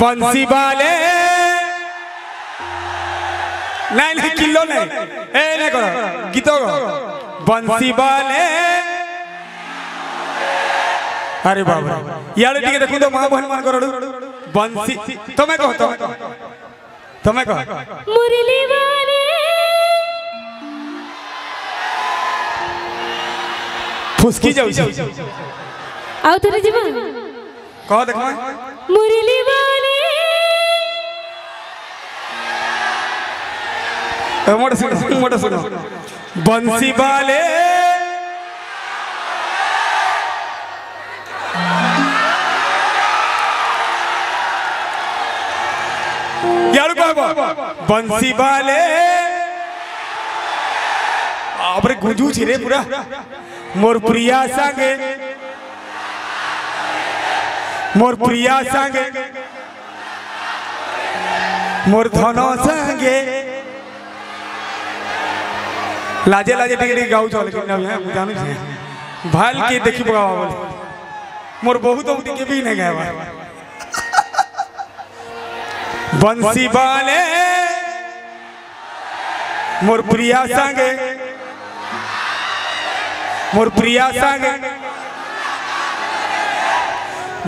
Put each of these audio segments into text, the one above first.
बंसी वाले नहीं नहीं किलो नहीं ए नहीं करो गीत बंसी वाले अरे बाबा यार टिके देखो तो मां बहन मान करो बंसी तुम्हें कहो तुम्हें कहो मुरली वाले फुसकी जाऊ आओ तेरे जीवा कहो देखो मुरली वाले मोटा सुनो बंसी वाले यार बाबा बंसी वाले आपरे गुंजू छिरे पूरा मोर प्रिया संगे मोर धनो संगे लाजे लाजे टिके गाऊ चल के ना जानू छे भाल के देखि बगावा बोल मोर बहुत औटी के भी नहीं गावा बंसी वाले मोर प्रिया संगे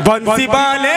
बंसी वाले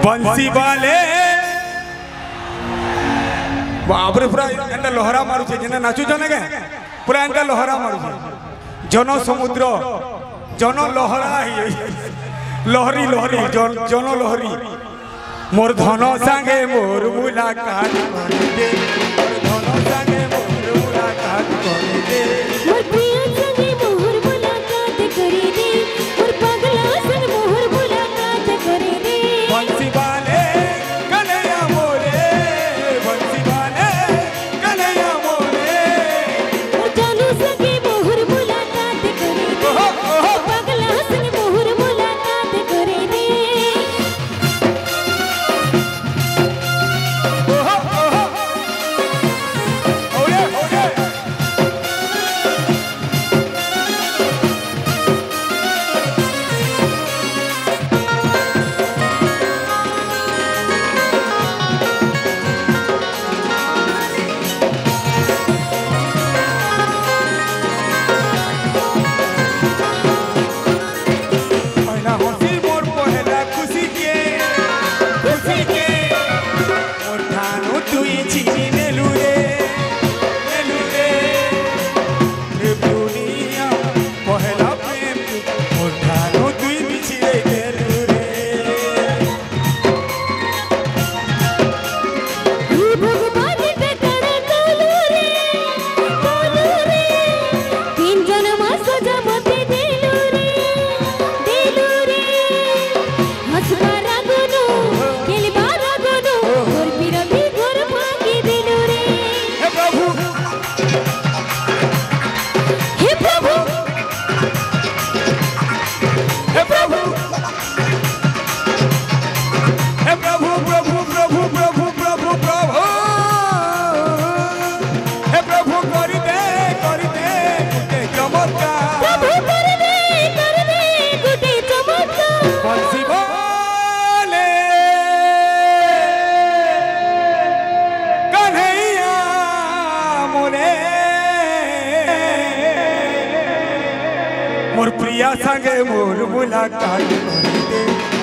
बंसी वाले बाबरे पूरा एंदा लोहरा मारू छे जेना नाचू जने के पूरा एंदा लोहरा मारू छे जन समुद्र जन लोहरा लोहरी जन लोहरी मोर धन संगे मोर मुलाकात करे दे मोर धन संगे मोर मुलाकात करे दे मोर प्रिया संगे मोर मुलाकात करे दे मोर पगला संग मोर मुलाकात करे दे बंसी वाले कन्हैया मोरे बंसी वाले कन्हैया मोरे मोर जानू संगे मोर मुलाकात करे दे मोर पगला संग मोर मुलाकात करे दे प्रिया संगे मोर मुलाकात करे दे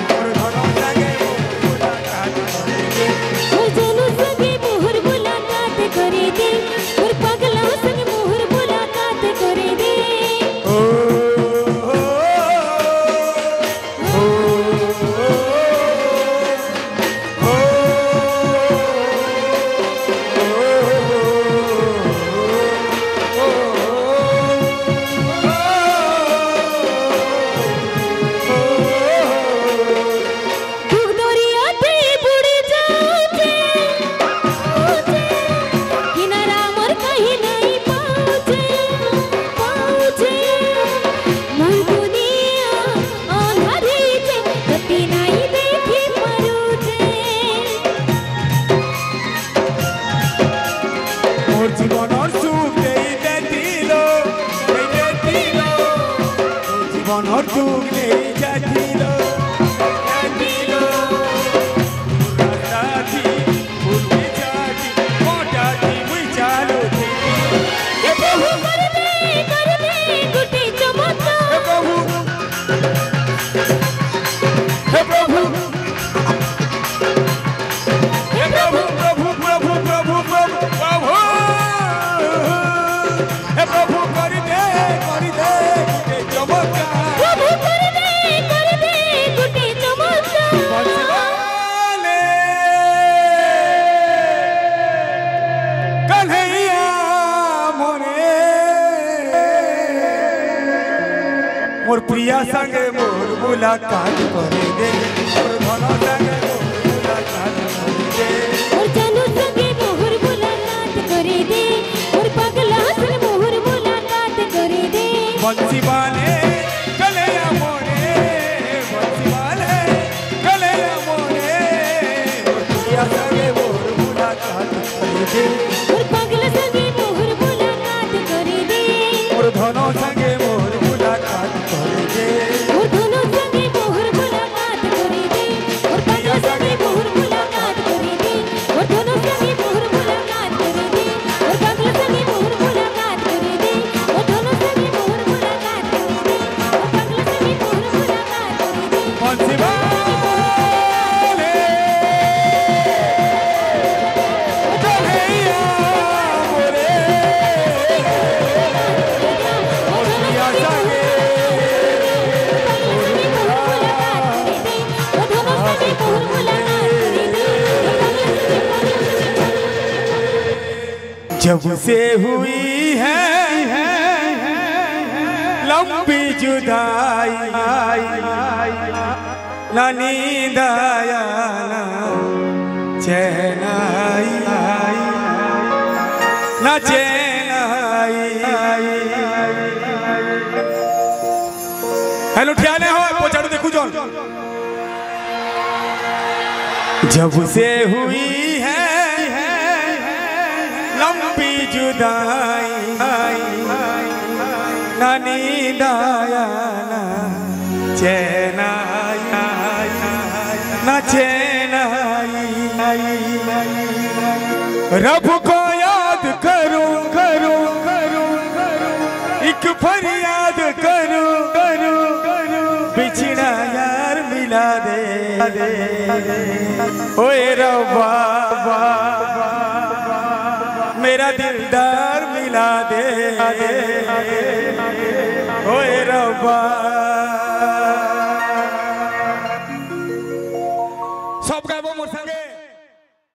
मोर धन संगे मोर मुलाकात करे दे मोर जानू संगे मोहर मुलाकात करे दे मोर पगला संगे मोहर मुलाकात करे दे ओ জীবনের সুখ নেই দিল জীবনের সুখ নেই দিল দিল রাতি ফুলকে জাতি মোটাটি মুই চালো हे प्रभु कर दे गुटे चमत्कार हे प्रभु हे प्रभु हे प्रभु प्रभु प्रभु प्रभु प्रभु प्रभु हे प्रभु कर दे गुटे चमत्कार प्रभु कर दे गुटे चमत्कार बंसीवाले कन्हैया मोरे मोर प्रिया संगे मोर मुलाकात करे दे मोर धन संगे मोर मुलाकात करे दे मोर जानू संगे मोहर मुलाकात करे दे मोर पगला संगे मोहर मुलाकात करे दे बंसीवाले कन्हैया मोरे बंसीवाले कन्हैया मोरे मोर प्रिया संगे मोर मुलाकात करे दे मोर पगला संगे मोहर मुलाकात करे दे मोर धन संगे मोर मुलाकात करे दे मोर धनो संगे मोहर मुलाकात करे दे मोर पगला संगे मोहर मुलाकात करे दे मोर धनो संगे मोहर मुलाकात करे दे मोर पगला संगे मोहर मुलाकात करे दे मोर धनो संगे मोहर मुलाकात करे दे मोर पगला संगे मोहर मुलाकात करे दे बंसीवाले कन्हैया मोरे मोर प्रिया संगे जब से हुई है लंबी जुदाई ना नींद आया ना चैन आई ना चैन आई हेलो ठियाने हो पोचाड़ू देखू जोन जब से हुई है लंबी जुदाई ना नींद आया ना चैन आया ना चैन आई रब को याद करूं करूं करूं एक फरियाद करूं करूं बिछड़ा यार मिला दे ओए रब्बा मेरा दिलदार मिला दे ओए रब्बा सब गाइबो मोर संगे।